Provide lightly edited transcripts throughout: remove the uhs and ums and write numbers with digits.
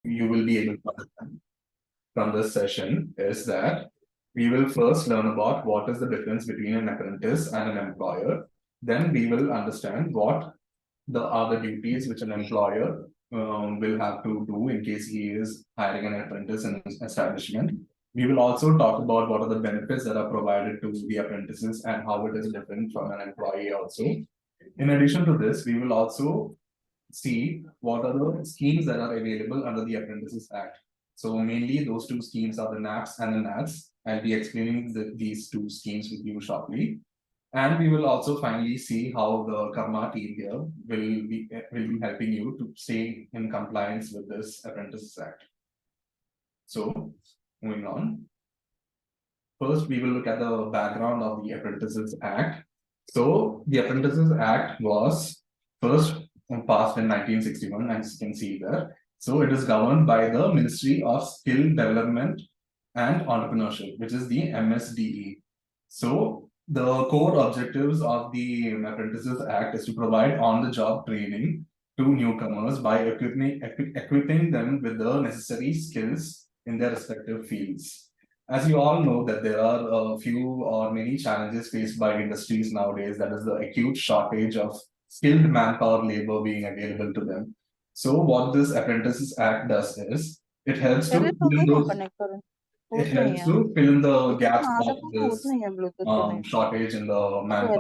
you will be able to understand from this session is that we will first learn about what is the difference between an apprentice and an employer. Then we will understand what the other duties which an employer will have to do in case he is hiring an apprentice in his establishment. We will also talk about what are the benefits that are provided to the apprentices and how it is different from an employee also. In addition to this, we will also see what are the schemes that are available under the Apprentices Act. So mainly those two schemes are the NAPS and the NATS. I'll be explaining these two schemes with you shortly. And we will also finally see how the Karma team here will be helping you to stay in compliance with this Apprentices Act. So moving on. First, we will look at the background of the Apprentices Act. So the Apprentices Act was first passed in 1961, as you can see there. So it is governed by the Ministry of Skill Development and Entrepreneurship, which is the MSDE. So the core objectives of the Apprentices Act is to provide on-the-job training to newcomers by equipping them with the necessary skills in their respective fields. As you all know that there are a few or many challenges faced by industries nowadays, that is the acute shortage of skilled manpower labor being available to them. So what this Apprentices Act does is, it helps to fill in the gaps of this shortage in the manpower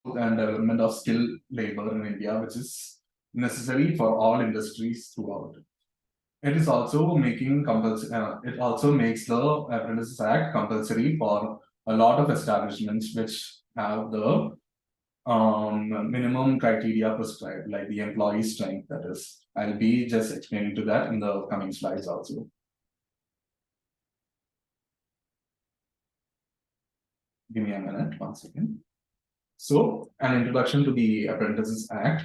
and development of skilled labor in India, which is necessary for all industries throughout. It is also making it also makes the Apprentices Act compulsory for a lot of establishments which have the minimum criteria prescribed, like the employee strength, that is. I'll be just explaining to that in the coming slides also. Give me a minute, 1 second. So, an introduction to the Apprentices Act.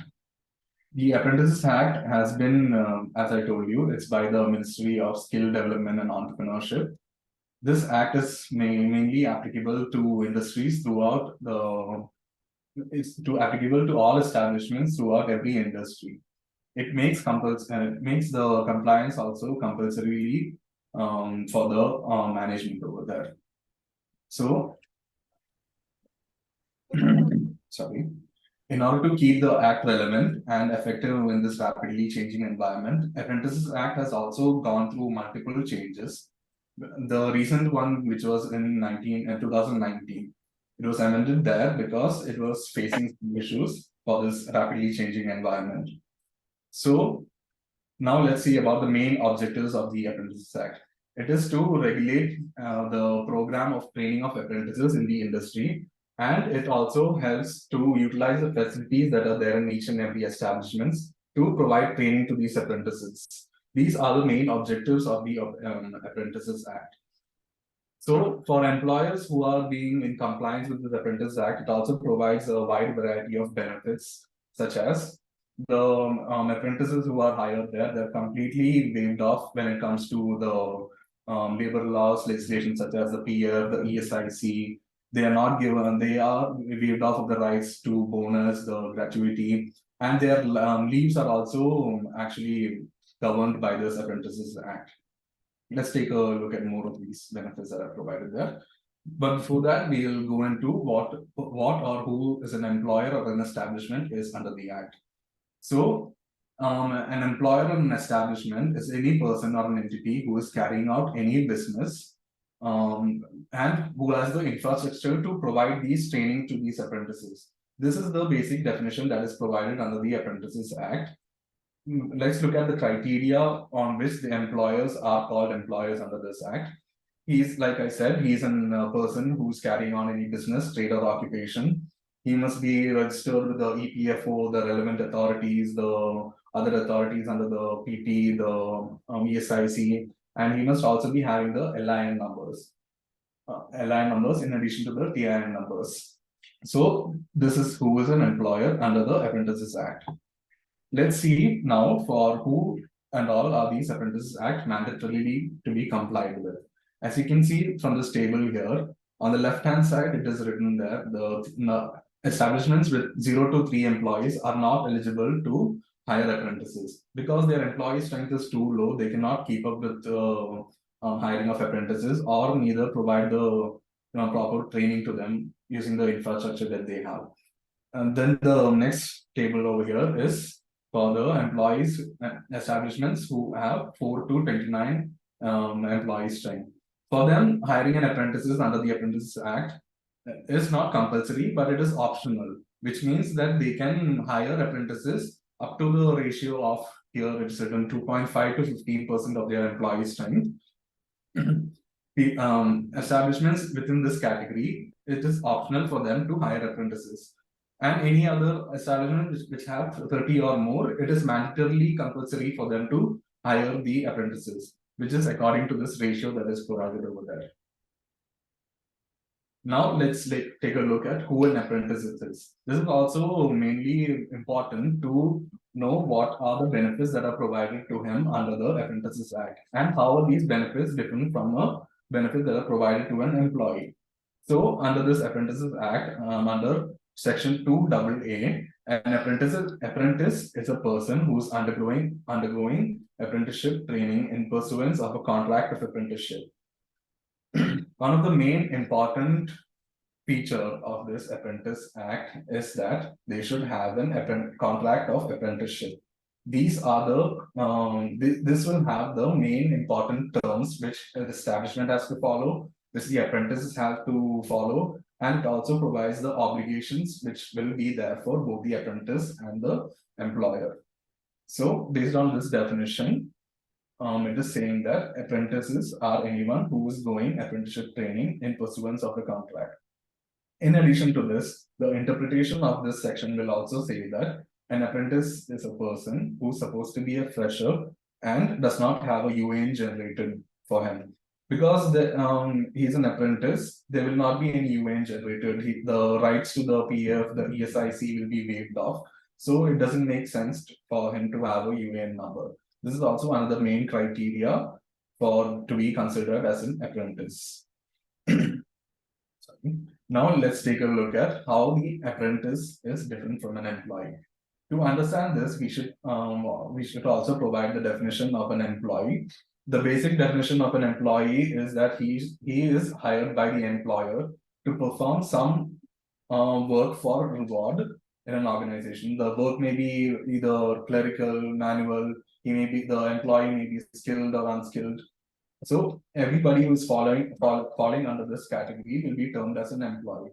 The Apprentices Act has been, as I told you, it's by the Ministry of Skill Development and Entrepreneurship. This act is mainly applicable to industries throughout the, it's applicable to all establishments throughout every industry. It makes the compliance also compulsory for the management over there. So, sorry. In order to keep the Act relevant and effective in this rapidly changing environment, Apprentices Act has also gone through multiple changes. The recent one, which was in 2019, it was amended there because it was facing some issues for this rapidly changing environment. So now let's see about the main objectives of the Apprentices Act. It is to regulate the program of training of apprentices in the industry, and it also helps to utilize the facilities that are there in each and every establishments to provide training to these apprentices. These are the main objectives of the Apprentices Act. So for employers who are being in compliance with the Apprentices Act, it also provides a wide variety of benefits, such as the apprentices who are hired there, they're completely waived off when it comes to the labor laws legislation, such as the PF, the ESIC. They are not given, they are waived off of the rights to bonus, the gratuity, and their leaves are also actually governed by this Apprentices Act. Let's take a look at more of these benefits that are provided there. But before that, we will go into what or who is an employer or an establishment is under the Act. So, an employer or an establishment is any person or an entity who is carrying out any business and who has the infrastructure to provide these training to these apprentices. This is the basic definition that is provided under the Apprentices Act. Let's look at the criteria on which the employers are called employers under this Act. He's, like I said, he's a person who's carrying on any business, trade, or occupation. He must be registered with the EPFO, the relevant authorities, the other authorities under the PT, the ESIC, and he must also be having the LIN numbers. LIN numbers in addition to the TIN numbers. So this is who is an employer under the Apprentices Act. Let's see now for who and all are these Apprentices Act mandatorily to be complied with. As you can see from this table here, on the left-hand side, it is written there, the establishments with 0 to 3 employees are not eligible to hire apprentices because their employee strength is too low. They cannot keep up with hiring of apprentices or neither provide the proper training to them using the infrastructure that they have. And then the next table over here is for the employees establishments who have 4 to 29 employees strength. For them, hiring an apprentices under the Apprentice Act is not compulsory, but it is optional, which means that they can hire apprentices up to the ratio of here it's written 2.5 to 15% of their employee strength. The establishments within this category, it is optional for them to hire apprentices. And any other establishment which have 30 or more, it is mandatorily compulsory for them to hire the apprentices, which is according to this ratio that is provided over there. Now let's take a look at who an apprentice is. This is also mainly important to know what are the benefits that are provided to him under the Apprentices Act and how are these benefits different from a benefit that are provided to an employee. So under this Apprentices Act, under Section 2AA, an apprentice is a person who's undergoing apprenticeship training in pursuance of a contract of apprenticeship. One of the main important feature of this Apprentice Act is that they should have an contract of apprenticeship. These are this will have the main important terms which the establishment has to follow, which the apprentices have to follow, and it also provides the obligations which will be there for both the apprentice and the employer. So based on this definition, it is saying that apprentices are anyone who is going apprenticeship training in pursuance of the contract. In addition to this, the interpretation of this section will also say that an apprentice is a person who's supposed to be a fresher and does not have a UAN generated for him. Because he's an apprentice, there will not be any UAN generated. The rights to the PF, the ESIC will be waived off. So it doesn't make sense for him to have a UAN number. This is also one of the main criteria to be considered as an apprentice. Now let's take a look at how the apprentice is different from an employee. To understand this, we should also provide the definition of an employee. The basic definition of an employee is that he is hired by the employer to perform some work for reward in an organization. The work may be either clerical, manual. The employee may be skilled or unskilled. So everybody who is falling under this category will be termed as an employee.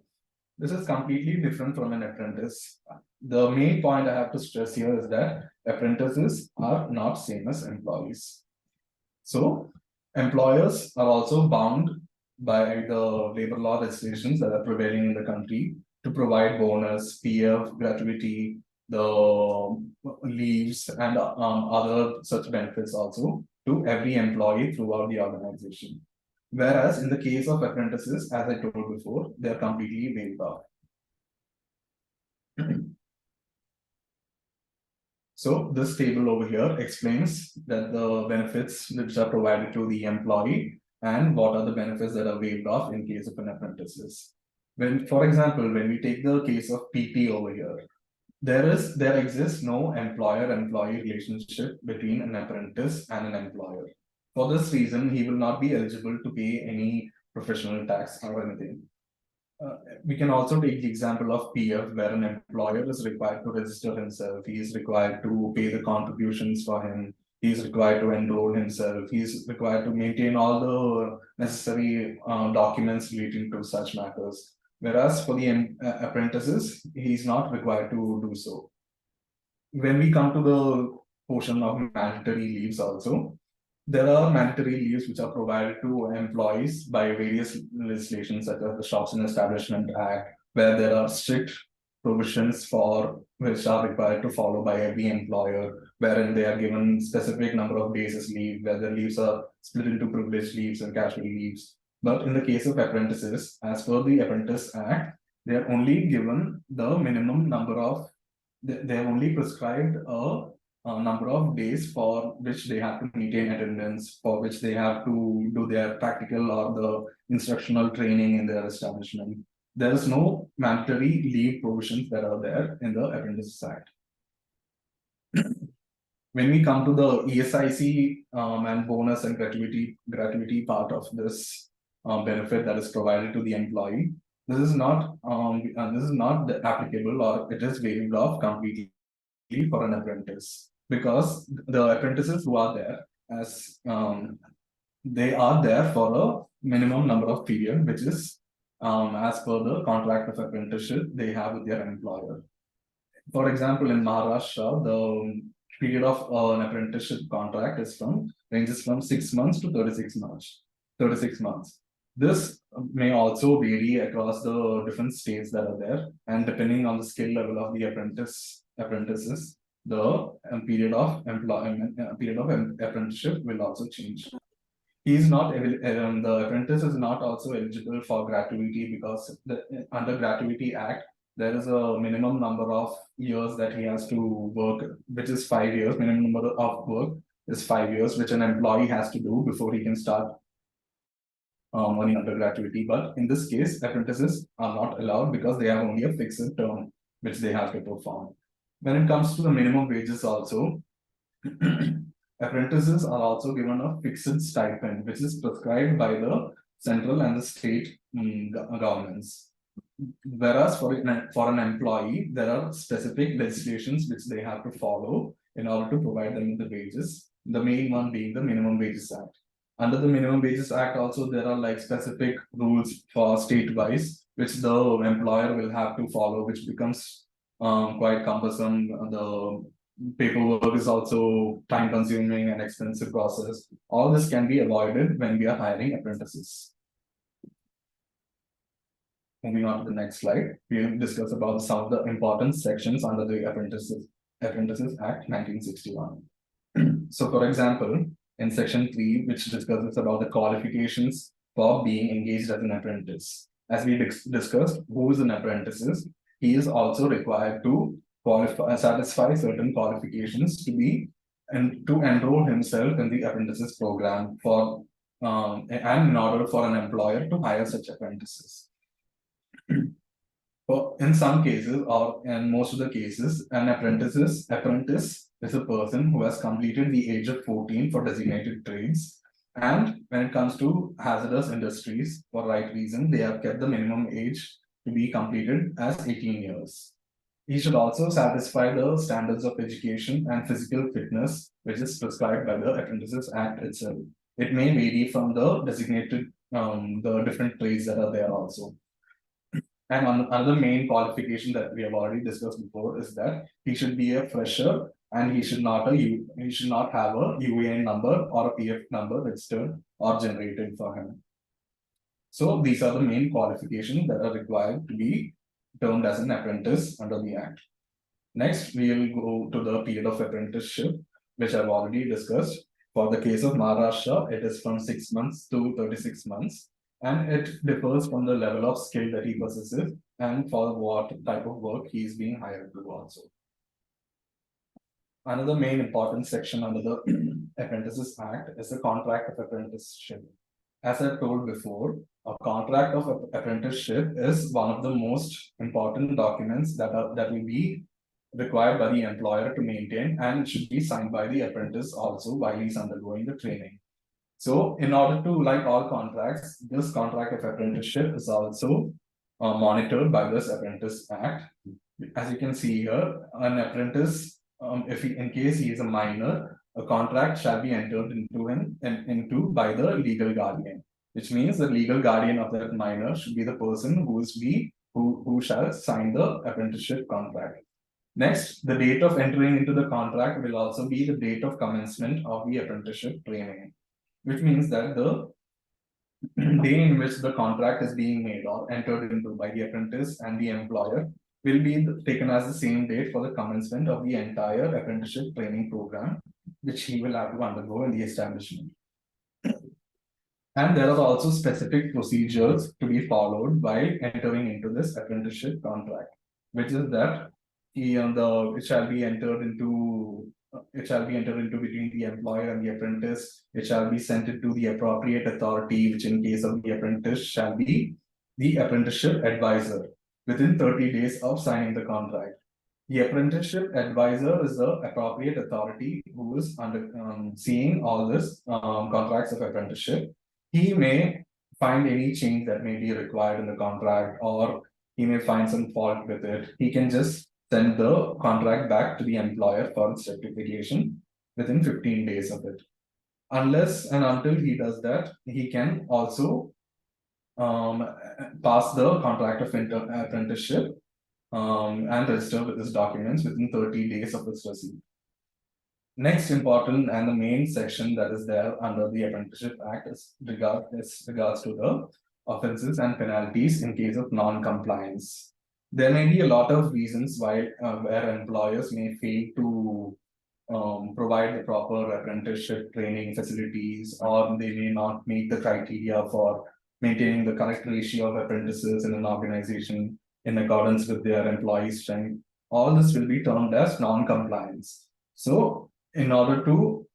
This is completely different from an apprentice. The main point I have to stress here is that apprentices are not same as employees. So employers are also bound by the labor law legislations that are prevailing in the country to provide bonus, PF, gratuity, the leaves, and other such benefits also to every employee throughout the organization. Whereas in the case of apprentices, as I told before, they are completely waived off. So this table over here explains that the benefits which are provided to the employee and what are the benefits that are waived off in case of an apprentices. For example, when we take the case of PT over here, there exists no employer-employee relationship between an apprentice and an employer. For this reason, he will not be eligible to pay any professional tax or anything. We can also take the example of PF, where an employer is required to register himself. He is required to pay the contributions for him. He is required to enroll himself. He is required to maintain all the necessary documents relating to such matters. Whereas for the apprentices, he is not required to do so. When we come to the portion of mandatory leaves also, there are mandatory leaves which are provided to employees by various legislations such as the Shops and Establishment Act, where there are strict provisions for which are required to follow by every employer, wherein they are given specific number of days as leave, where the leaves are split into privileged leaves and casual leaves. But in the case of apprentices, as per the Apprentice Act, they are only given the minimum number of, they are only prescribed a number of days for which they have to maintain attendance, for which they have to do their practical or the instructional training in their establishment. There is no mandatory leave provisions that are there in the Apprentices Act. When we come to the ESIC and bonus and gratuity part of this benefit that is provided to the employee, this is not applicable, or it is waived off completely for an apprentice, because the apprentices who are there as they are there for a minimum number of period, which is as per the contract of apprenticeship they have with their employer. For example, in Maharashtra, the period of an apprenticeship contract ranges from 6 months to 36 months. 36 months. This may also vary across the different states that are there, and depending on the skill level of the apprentices, the period of apprenticeship will also change. The apprentice is not also eligible for gratuity, because under Gratuity Act, there is a minimum number of years that he has to work, which is 5 years. Minimum number of work is 5 years, which an employee has to do before he can start earning under gratuity. But in this case, apprentices are not allowed because they have only a fixed term which they have to perform. When it comes to the minimum wages also, apprentices are also given a fixed stipend, which is prescribed by the central and the state governments. Whereas for an employee, there are specific legislations which they have to follow in order to provide them with the wages. The main one being the Minimum Wages Act. Under the Minimum Wages Act, also there are like specific rules for state-wise, which the employer will have to follow, which becomes quite cumbersome. The paperwork is also time-consuming and expensive process. All this can be avoided when we are hiring apprentices. Moving on to the next slide, we will discuss about some of the important sections under the Apprentices Act 1961. So, for example, in section 3, which discusses about the qualifications for being engaged as an apprentice. As we discussed, who is an apprentice? He is also required to satisfy certain qualifications to enroll himself in the apprentices program and in order for an employer to hire such apprentices. In some cases, or in most of the cases, an apprentice is a person who has completed the age of 14 for designated trades. And when it comes to hazardous industries, for right reason, they have kept the minimum age to be completed as 18 years. He should also satisfy the standards of education and physical fitness, which is prescribed by the Apprentices Act itself. It may vary from the designated, the different trades that are there also. And another main qualification that we have already discussed before is that he should be a fresher, and he should not have a UAN number or a PF number registered or generated for him. So these are the main qualifications that are required to be termed as an apprentice under the Act. Next, we will go to the period of apprenticeship, which I've already discussed. For the case of Maharashtra, it is from 6 months to 36 months. And it differs from the level of skill that he possesses and for what type of work he is being hired to also. Another main important section under the Apprentices Act is the contract of apprenticeship. As I told before, a contract of apprenticeship is one of the most important documents that will be required by the employer to maintain, and it should be signed by the apprentice also while he's undergoing the training. So, in order to, like all contracts, this contract of apprenticeship is also monitored by this Apprentice Act. As you can see here, an apprentice, in case he is a minor, a contract shall be entered into by the legal guardian, which means the legal guardian of that minor should be the person who shall sign the apprenticeship contract. Next, the date of entering into the contract will also be the date of commencement of the apprenticeship training, which means that the day in which the contract is being made or entered into by the apprentice and the employer will be taken as the same date for the commencement of the entire apprenticeship training program, which he will have to undergo in the establishment. And there are also specific procedures to be followed by entering into this apprenticeship contract, which is that it shall be entered into between the employer and the apprentice. It shall be sent to the appropriate authority, which in case of the apprentice shall be the apprenticeship advisor within 30 days of signing the contract. The apprenticeship advisor is the appropriate authority who is seeing all this contracts of apprenticeship. He may find any change that may be required in the contract, or he may find some fault with it. He can just send the contract back to the employer for its rectification within 15 days of it. Unless and until he does that, he can also pass the contract of apprenticeship and register with his documents within 30 days of its receipt. Next important and the main section that is there under the Apprenticeship Act is regards to the offenses and penalties in case of non-compliance. There may be a lot of reasons why where employers may fail to provide the proper apprenticeship training facilities, or they may not meet the criteria for maintaining the correct ratio of apprentices in an organization in accordance with their employee strength. All this will be termed as non-compliance. So, in order to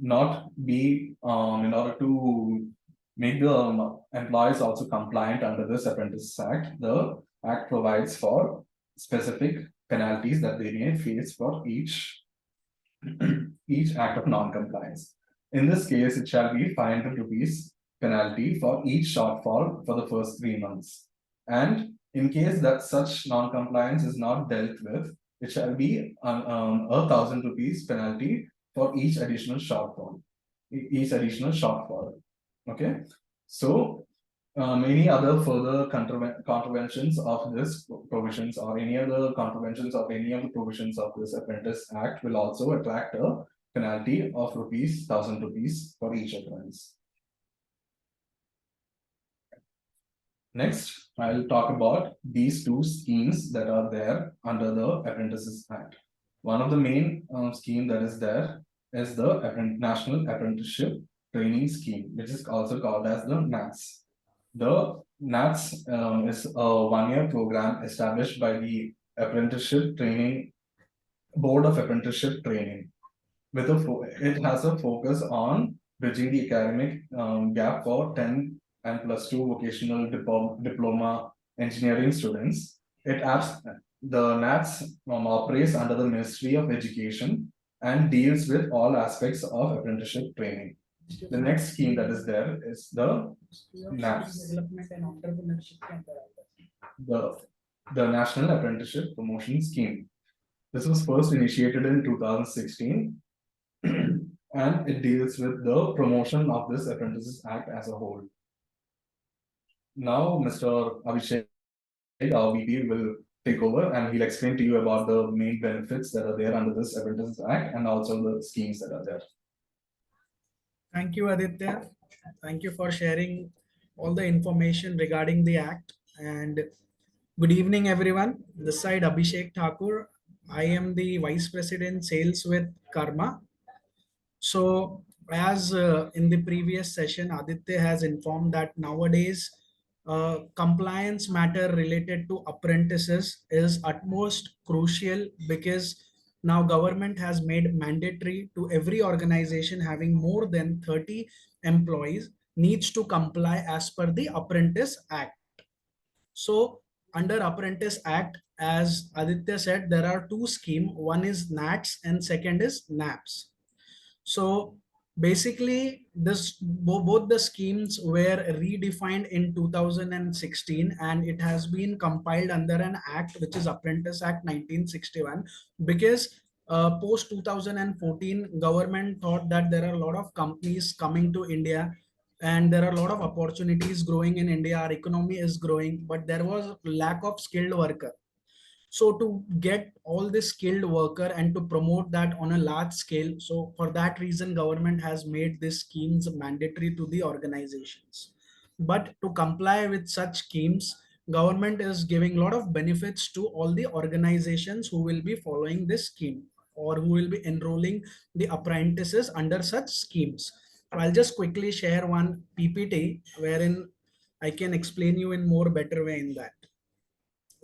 not be, in order to make the employees also compliant under this Apprentice Act, the Act provides for specific penalties that they may face for each act of non-compliance. In this case, it shall be 500 rupees penalty for each shortfall for the first 3 months. And in case that such non-compliance is not dealt with, it shall be 1,000 rupees penalty for each additional shortfall. Okay, so any other further contraventions of this provisions, or any other contraventions of any of the provisions of this Apprentice Act will also attract a penalty of 1,000 rupees for each offence. Next, I'll talk about these two schemes that are there under the Apprentices Act. One of the main scheme that is there is the National Apprenticeship Training Scheme, which is also called as the NATS. The NATS is a one-year program established by the Apprenticeship Training Board of Apprenticeship Training. It has a focus on bridging the academic gap for 10 and +2 vocational diploma engineering students. The NATS operates under the Ministry of Education and deals with all aspects of apprenticeship training. The next scheme that is there is the NAPS, the National Apprenticeship Promotion Scheme. This was first initiated in 2016 and it deals with the promotion of this Apprentices Act as a whole. Now, Mr. Abhishek, our VP, will take over and he'll explain to you about the main benefits that are there under this Apprentices Act and also the schemes that are there. Thank you, Aditya. Thank you for sharing all the information regarding the Act. And good evening, everyone. This side Abhishek Thakur. I am the Vice President Sales with Karma. So as in the previous session, Aditya has informed that nowadays compliance matter related to apprentices is utmost crucial, because now government has made mandatory to every organization having more than 30 employees needs to comply as per the Apprentice Act. So under Apprentice Act, as Aditya said, there are two schemes. One is NATS and second is NAPS. So basically both the schemes were redefined in 2016 and it has been compiled under an act which is Apprentice Act 1961, because post 2014 government thought that there are a lot of companies coming to India and there are a lot of opportunities growing in India, our economy is growing, but there was lack of skilled worker. So to get all this skilled worker and to promote that on a large scale, so for that reason government has made these schemes mandatory to the organizations. But to comply with such schemes, government is giving a lot of benefits to all the organizations who will be following this scheme or who will be enrolling the apprentices under such schemes. I'll just quickly share one PPT wherein I can explain you in more better way in that.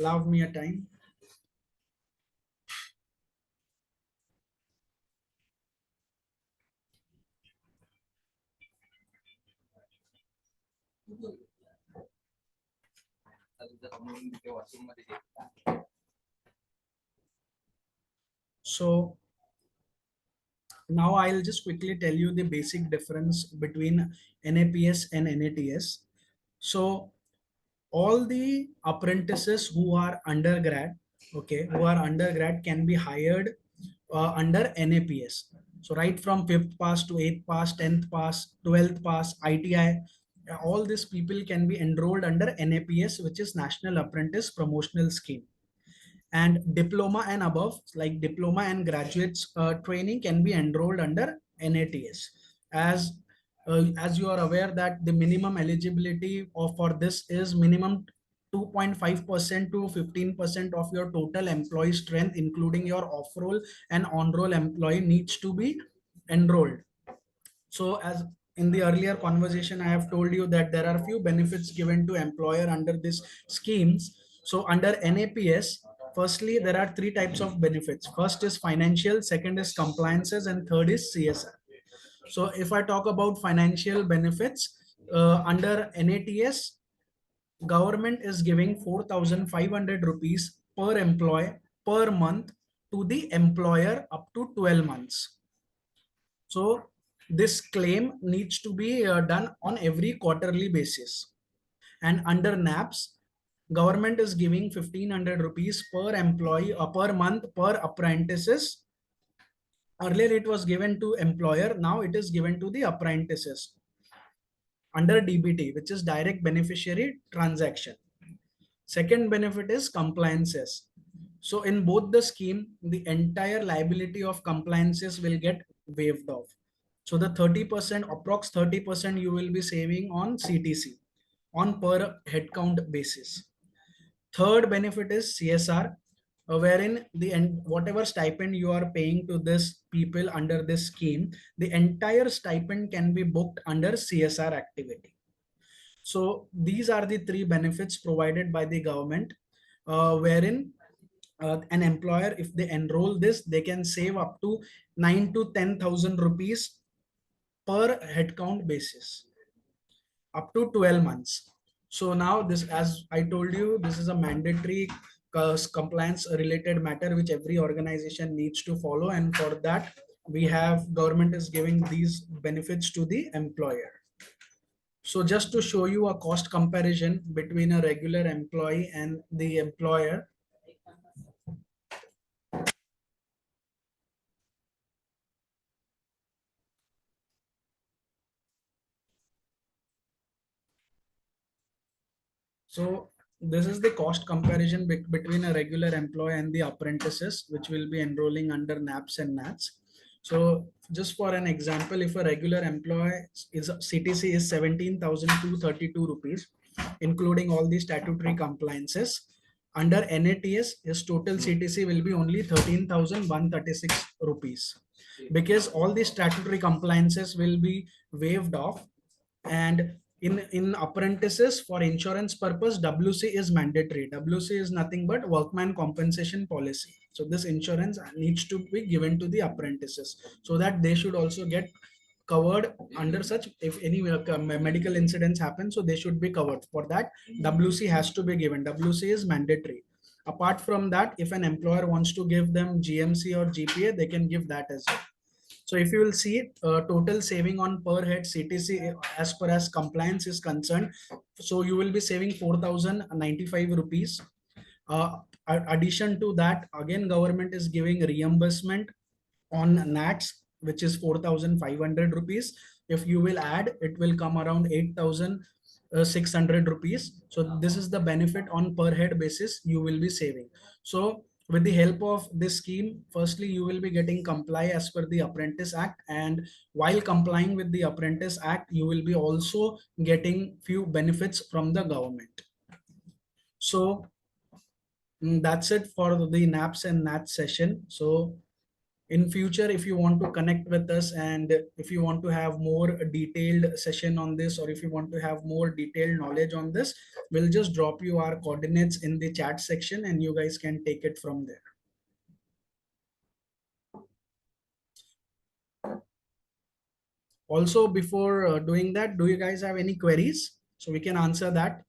Allow me a time. So now I'll just quickly tell you the basic difference between NAPS and NATS. So all the apprentices who are undergrad, okay, who are undergrad can be hired under NAPS. So right from 5th pass to 8th pass, 10th pass, 12th pass, ITI, all these people can be enrolled under NAPS, which is National Apprentice Promotional Scheme. And diploma and above, like diploma and graduates training, can be enrolled under NATS. As you are aware that the minimum eligibility for this is minimum 2.5% to 15% of your total employee strength, including your off-roll and on-roll employee, needs to be enrolled. So as in the earlier conversation, I have told you that there are few benefits given to employer under these schemes. So under NAPS, firstly, there are three types of benefits. First is financial, second is compliances, and third is CSR. So if I talk about financial benefits, under NATS, government is giving 4,500 rupees per employee per month to the employer up to 12 months. So this claim needs to be done on every quarterly basis. And under NAPS, government is giving 1,500 rupees per employee per month per apprentices. Earlier it was given to employer, now it is given to the apprentices under DBT, which is direct beneficiary transaction. Second benefit is compliances. So in both the scheme, the entire liability of compliances will get waived off. So the 30%, approx 30% you will be saving on CTC on per headcount basis. Third benefit is CSR, wherein the whatever stipend you are paying to this people under this scheme, the entire stipend can be booked under CSR activity. So these are the three benefits provided by the government, wherein an employer, if they enroll this, they can save up to 9 to 10,000 rupees per headcount basis, up to 12 months. So now this, as I told you, this is a mandatory compliance related matter which every organization needs to follow, and for that we have government is giving these benefits to the employer. So just to show you a cost comparison between a regular employee and the employer. So this is the cost comparison between a regular employee and the apprentices, which will be enrolling under NAPS and NATS. So just for an example, if a regular employee is CTC is 17,232 rupees, including all the statutory compliances. Under NATS, his total CTC will be only 13,136 rupees, because all the statutory compliances will be waived off. And in apprentices, for insurance purpose, WC is mandatory. WC is nothing but workman compensation policy. So this insurance needs to be given to the apprentices, so that they should also get covered under such, if any medical incidents happen, so they should be covered. For that, WC has to be given. WC is mandatory. Apart from that, if an employer wants to give them GMC or GPA, they can give that as well. So if you will see total saving on per head CTC as per as compliance is concerned, so you will be saving 4,095 rupees. Addition to that, again government is giving reimbursement on NATS, which is 4,500 rupees. If you will add, it will come around 8,600 rupees. So this is the benefit on per head basis you will be saving. So with the help of this scheme, firstly, you will be getting comply as per the Apprentice Act, and while complying with the Apprentice Act, you will be also getting few benefits from the government. So that's it for the NAPS and NATS session. So in future, if you want to connect with us, and if you want to have more detailed session on this, or if you want to have more detailed knowledge on this, we'll just drop you our coordinates in the chat section and you guys can take it from there. Also, before doing that, do you guys have any queries so we can answer that?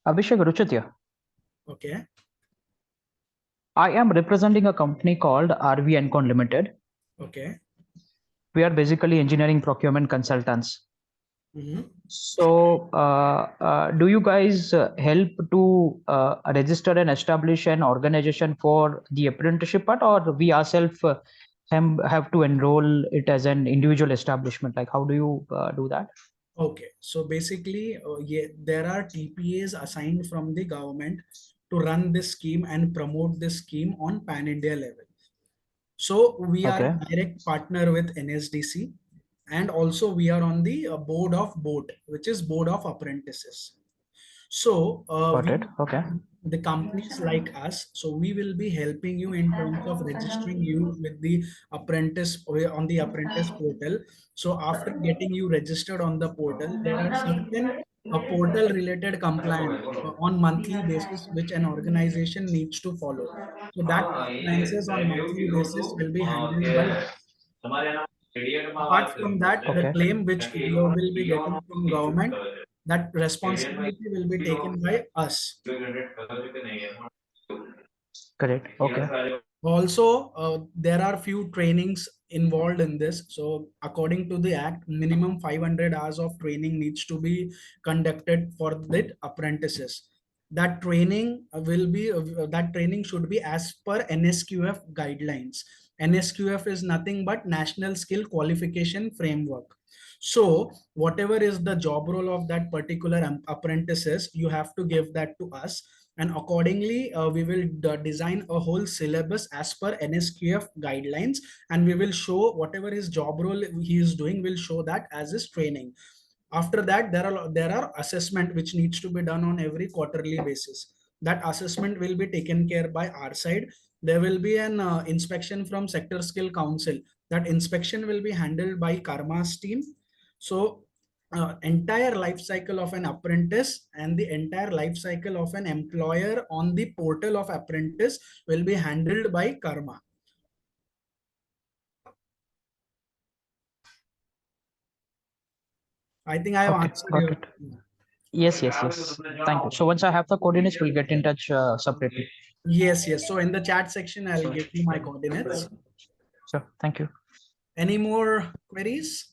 Abhishek Ruchitya. Okay. I am representing a company called RV Encon Limited. Okay. We are basically engineering procurement consultants. Mhm. So, do you guys help to register and establish an organization for the apprenticeship part, or we ourselves have to enroll it as an individual establishment? Like, how do you do that? Okay, so basically, yeah, there are TPAs assigned from the government to run this scheme and promote this scheme on pan India level. So we are Okay, a direct partner with NSDC, and also we are on the board of BOAT, which is Board of Apprentices. So got it. Okay, the companies like us, so we will be helping you in terms of registering you with the apprentice on the apprentice portal. So after getting you registered on the portal, there are certain portal related compliance on monthly basis which an organization needs to follow. So that compliances on monthly basis will be handled by us. Apart from that, the okay, claim which you will be getting from government, that responsibility will be taken by us. correct. Okay, Also, there are few trainings involved in this. So according to the act, minimum 500 hours of training needs to be conducted for the apprentices. That training that training should be as per NSQF guidelines. NSQF is nothing but National Skill Qualification Framework. So whatever is the job role of that particular apprentices, you have to give that to us, and accordingly we will design a whole syllabus as per NSQF guidelines, and we will show whatever his job role he is doing, will show that as his training. After that, there are assessment which needs to be done on every quarterly basis. That assessment will be taken care by our side. There will be an inspection from Sector Skill Council. That inspection will be handled by Karma's team. So entire life cycle of an apprentice and the entire life cycle of an employer on the portal of apprentice will be handled by Karma. I think I have okay, answered got your. it. Yes, yes, yes. Thank you. So once I have the coordinates, we'll get in touch separately. Yes, yes. So in the chat section, I'll give you my coordinates. So thank you. Any more queries?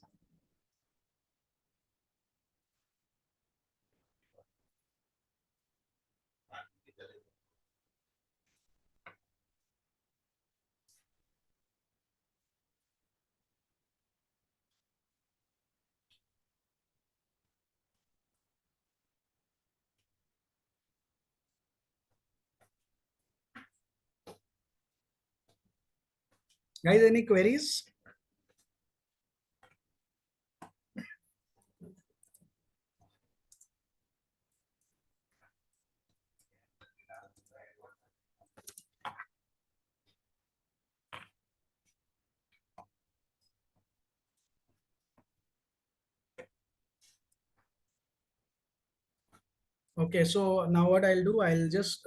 Guys, any queries? Okay, so now what I'll do, I'll just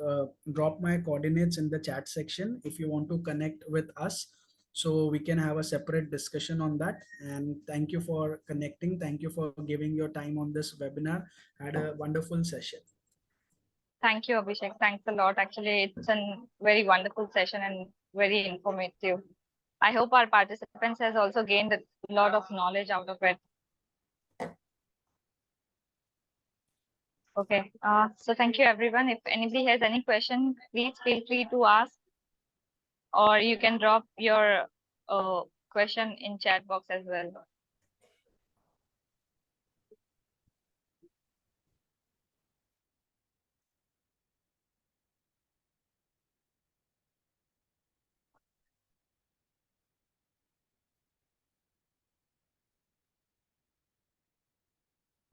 drop my coordinates in the chat section if you want to connect with us. So we can have a separate discussion on that. And thank you for connecting. Thank you for giving your time on this webinar. Had a wonderful session. Thank you, Abhishek. Thanks a lot. Actually, it's a very wonderful session and very informative. I hope our participants has also gained a lot of knowledge out of it. Okay. So thank you, everyone. If anybody has any question, please feel free to ask, or you can drop your question in chat box as well.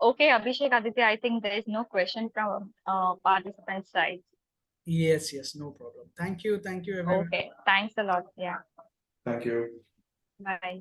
Okay, Abhishek, Aditya, I think there is no question from participant side. Yes, yes, no problem. Thank you. Thank you, everyone. Okay, thanks a lot. Yeah. Thank you. Bye.